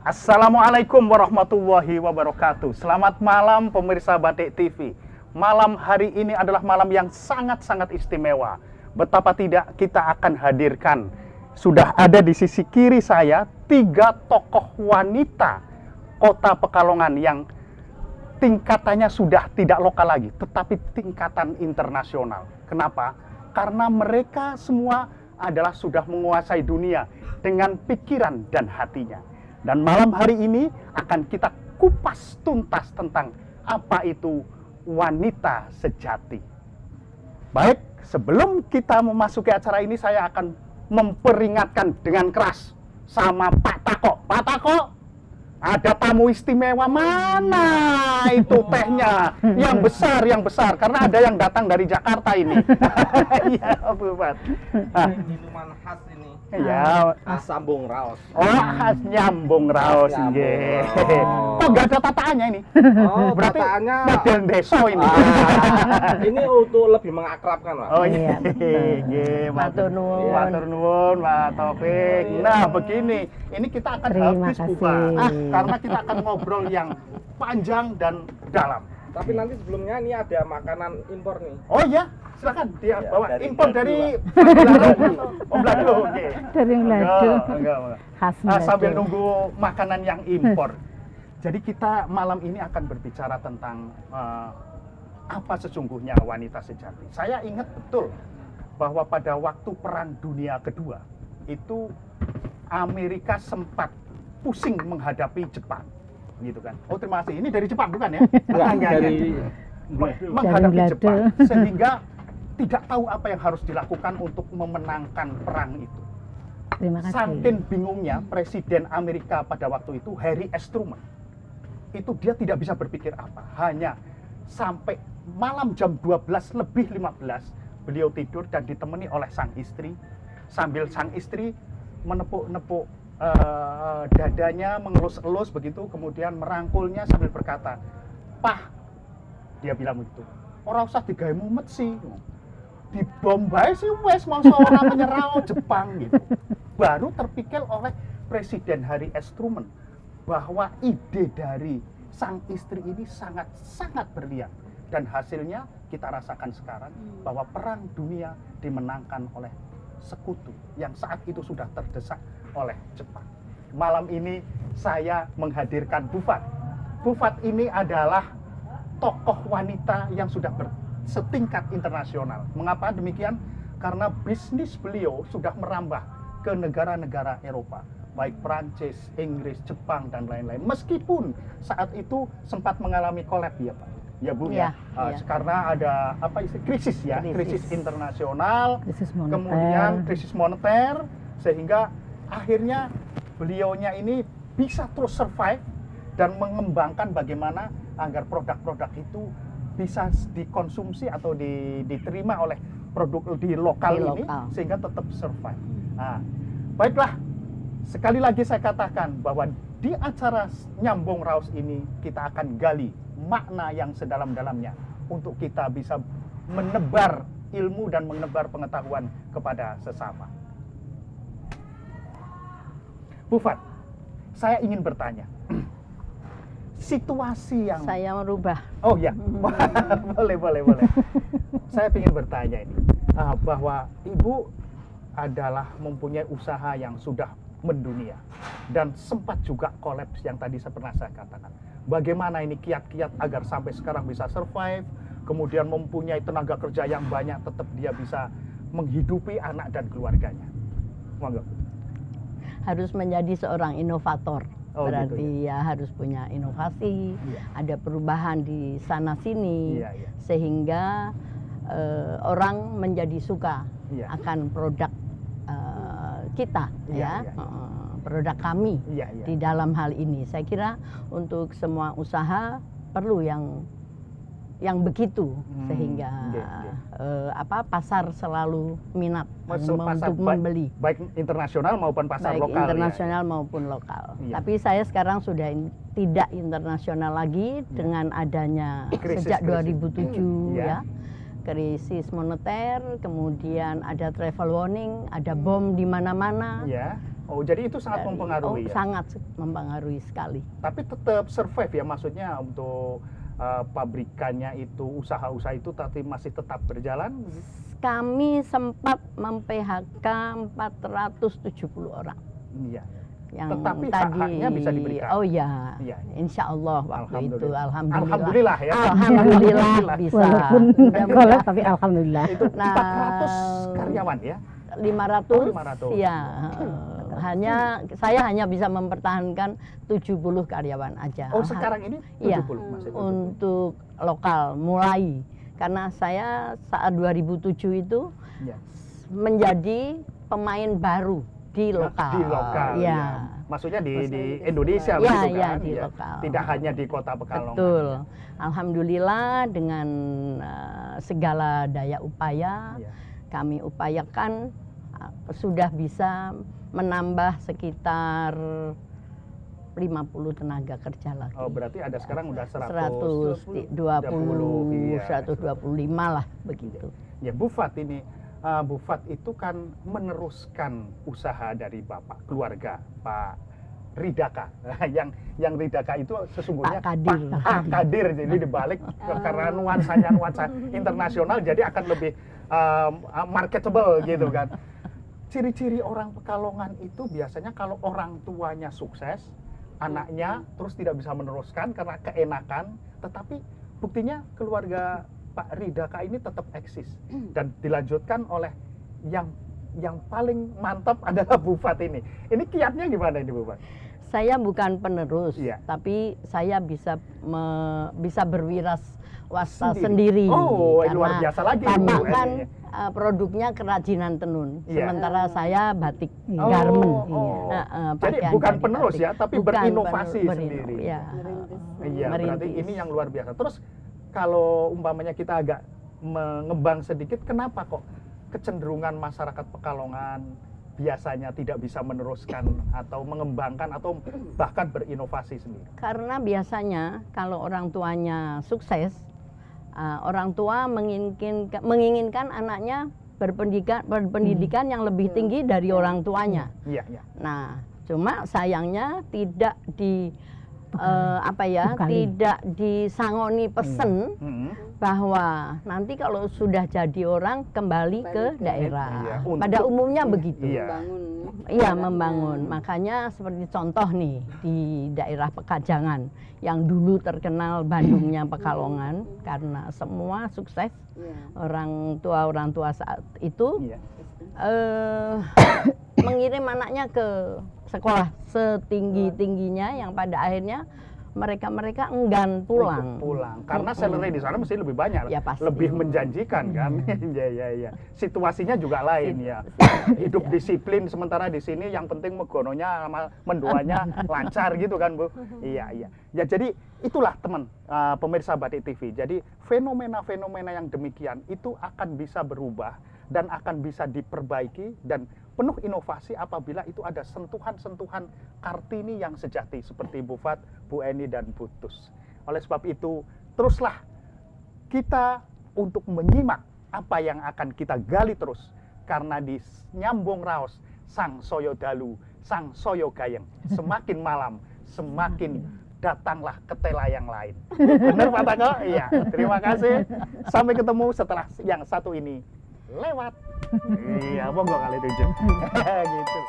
Assalamualaikum warahmatullahi wabarakatuh. Selamat malam pemirsa Batik TV. Malam hari ini adalah malam yang sangat-sangat istimewa. Betapa tidak kita akan hadirkan. Sudah ada di sisi kiri saya 3 tokoh wanita Kota Pekalongan yang tingkatannya sudah tidak lokal lagi, tetapi tingkatan internasional. Kenapa? Karena mereka semua adalah sudah menguasai dunia dengan pikiran dan hatinya. Dan malam hari ini akan kita kupas tuntas tentang apa itu wanita sejati. Baik, sebelum kita memasuki acara ini, saya akan memperingatkan dengan keras sama Pak Tako. Pak Tako, ada tamu istimewa, mana itu tehnya yang besar, karena ada yang datang dari Jakarta ini. Iya, Bufat. Minuman khas ini. Ya, Khas sambung raos. oh khas nyambung raos. Nyambung Nggih. raos. Kok nggak ada tataannya ini? Oh, Berarti tataannya model deso ini. ini untuk lebih mengakrabkan, Pak. Oh iya, Iya, nggih, Matur nuwun. matur nuwun, Pak Taufik. Nah, begini, ini kita akan Terima habis kasih. Bufat, karena kita akan ngobrol yang panjang dan dalam. Tapi nanti sebelumnya ini ada makanan impor nih. Oh iya, silakan dia Ya, bawa dari impor Belanda, dari Pak. Oh, Belanda, oke. Dari Belanda. Enggak. Khas Sambil Belanda. nunggu makanan yang impor. Jadi kita malam ini akan berbicara tentang apa sesungguhnya wanita sejati. Saya ingat betul bahwa pada waktu Perang Dunia Kedua itu Amerika sempat pusing menghadapi Jepang, gitu kan. Oh, terima kasih. Ini dari Jepang bukan ya? Enggak, dari Menghadapi Belanda. Jepang sehingga tidak tahu apa yang harus dilakukan untuk memenangkan perang itu. Terima kasih. Saking bingungnya Presiden Amerika pada waktu itu, Harry S. Truman, itu dia tidak bisa berpikir apa, hanya sampai malam jam 12:15 beliau tidur dan ditemani oleh sang istri, sambil sang istri menepuk-nepuk dadanya, mengelus-elus begitu, kemudian merangkulnya sambil berkata, "Pah," dia bilang begitu, "ora usah digawe mumet sih, di Bombay sih wes mangsa ora menyerah Jepang," gitu. Baru terpikir oleh Presiden Harry S. Truman bahwa ide dari sang istri ini sangat-sangat brilian, dan hasilnya kita rasakan sekarang bahwa perang dunia dimenangkan oleh sekutu yang saat itu sudah terdesak oleh Jepang. Malam ini saya menghadirkan Bufat. Bufat ini adalah tokoh wanita yang sudah setingkat internasional. Mengapa demikian? Karena bisnis beliau sudah merambah ke negara-negara Eropa, baik Prancis, Inggris, Jepang, dan lain-lain. Meskipun saat itu sempat mengalami kolap ya Pak, ya Bu ya, Iya. karena ada apa istilah krisis ya, krisis internasional, Krisis moneter. kemudian krisis moneter, sehingga akhirnya beliaunya ini bisa terus survive dan mengembangkan bagaimana agar produk-produk itu bisa dikonsumsi atau diterima oleh produk di lokal Di ini, lokal. sehingga tetap survive. Nah, baiklah, sekali lagi saya katakan bahwa di acara Nyambung Raos ini kita akan gali makna yang sedalam-dalamnya untuk kita bisa menebar ilmu dan menebar pengetahuan kepada sesama. Bufat, saya ingin bertanya, situasi yang Saya merubah. oh ya, boleh. Saya ingin bertanya ini, bahwa Ibu adalah mempunyai usaha yang sudah mendunia dan sempat juga kolaps yang tadi pernah saya katakan. Bagaimana ini kiat-kiat agar sampai sekarang bisa survive, kemudian mempunyai tenaga kerja yang banyak, tetap dia bisa menghidupi anak dan keluarganya. Monggo. Harus menjadi seorang inovator. Oh, Berarti gitu, ya harus punya inovasi, Iya. ada perubahan di sana sini, Iya. sehingga orang menjadi suka Iya. akan produk kita, Iya, ya, iya. produk kami Iya. di dalam hal ini. Saya kira untuk semua usaha perlu yang begitu, sehingga pasar selalu minat Masuk pasar untuk membeli. baik internasional maupun pasar Baik lokal. internasional maupun lokal. Iya. Tapi saya sekarang sudah tidak internasional lagi dengan adanya Krisis. sejak 2007 Iya. ya. Krisis moneter, kemudian ada travel warning, ada bom di mana-mana. Ya. Oh, jadi itu sangat mempengaruhi ya? Sangat mempengaruhi sekali. Tapi tetap survive ya, maksudnya untuk pabrikannya itu, usaha-usaha itu tapi masih tetap berjalan? Kami sempat mem-PHK 470 orang. Iya. Yang Tetapi tadi, hak-haknya bisa diberikan. Oh ya, Iya. Insya Allah waktu itu, Alhamdulillah ya. Alhamdulillah bisa. Walaupun Mudah-mudahan. kolot tapi alhamdulillah. Itu Nah, 400 karyawan ya? 500, 500. ya. Saya hanya bisa mempertahankan 70 karyawan aja. Oh, sekarang ini 70 Iya, masih 70. untuk lokal mulai. Karena saya saat 2007 itu Iya. menjadi pemain baru di lokal. Di lokal. Ya. Ya. Maksudnya di Indonesia Ya, begitu ya, kan? di Ya. lokal. Tidak hanya di Kota Pekalongan. Betul. Alhamdulillah dengan segala daya upaya Ya. kami upayakan sudah bisa menambah sekitar 50 tenaga kerja lagi. Oh, berarti ada sekarang udah 120, iya. 125 lah begitu. Ya, Bu Fat ini, Bu Fat itu kan meneruskan usaha dari Bapak keluarga Pak Ridaka. yang Ridaka itu sesungguhnya Pak Kadir. Pak Kadir. Jadi dibalik karena nuansa internasional, jadi akan lebih marketable gitu kan. Ciri-ciri orang Pekalongan itu biasanya kalau orang tuanya sukses, anaknya terus tidak bisa meneruskan karena keenakan, tetapi buktinya keluarga Pak Ridaka ini tetap eksis dan dilanjutkan oleh yang paling mantap adalah Bu Fat ini. Ini kiatnya gimana ini Bu Fat? Saya bukan penerus, Iya. tapi saya bisa berwirausaha sendiri. Oh, Karena luar biasa lagi. Bapak Bu, kan ini. produknya kerajinan tenun, Iya. sementara saya batik Oh, garment. oh. Jadi Pakaian bukan batik penerus ya, tapi Bukan berinovasi sendiri. Ya. Iya, berarti Merintis. ini yang luar biasa. Terus kalau umpamanya kita agak mengembang sedikit, kenapa kok kecenderungan masyarakat Pekalongan biasanya tidak bisa meneruskan atau mengembangkan atau bahkan berinovasi sendiri? Karena biasanya kalau orang tuanya sukses, orang tua menginginkan anaknya berpendidikan yang lebih tinggi dari orang tuanya. Iya, iya. Nah, cuma sayangnya tidak Bukan. tidak disangoni pesen Hmm. bahwa nanti kalau sudah jadi orang kembali ke daerah. Iya, Pada untuk- umumnya begitu. Iya. Iya, membangun. Makanya seperti contoh nih di daerah Pekajangan yang dulu terkenal Bandungnya Pekalongan karena semua sukses orang tua saat itu Iya. mengirim anaknya ke sekolah setinggi-tingginya yang pada akhirnya mereka enggan pulang. Untuk pulang. Karena salary di sana mesti lebih banyak, Ya, pasti. lebih menjanjikan kan. Iya, iya, iya. Situasinya juga lain ya. Hidup disiplin, sementara di sini yang penting megononya sama mendoanya lancar gitu kan, Bu. Iya, iya. Ya, jadi itulah teman pemirsa Batik TV. Jadi fenomena-fenomena yang demikian itu akan bisa berubah dan akan bisa diperbaiki dan penuh inovasi apabila itu ada sentuhan-sentuhan Kartini yang sejati seperti Bu Fat, Bu Eni, dan Bu Tus. Oleh sebab itu, teruslah kita untuk menyimak apa yang akan kita gali terus. Karena di nyambung raos sang soyo dalu, sang soyo gayeng, semakin malam, semakin datanglah ketela yang lain. Benar Pak Tako? Iya. Terima kasih. Sampai ketemu setelah yang satu ini lewat. Iya, monggo kali tunjuk. Gitu.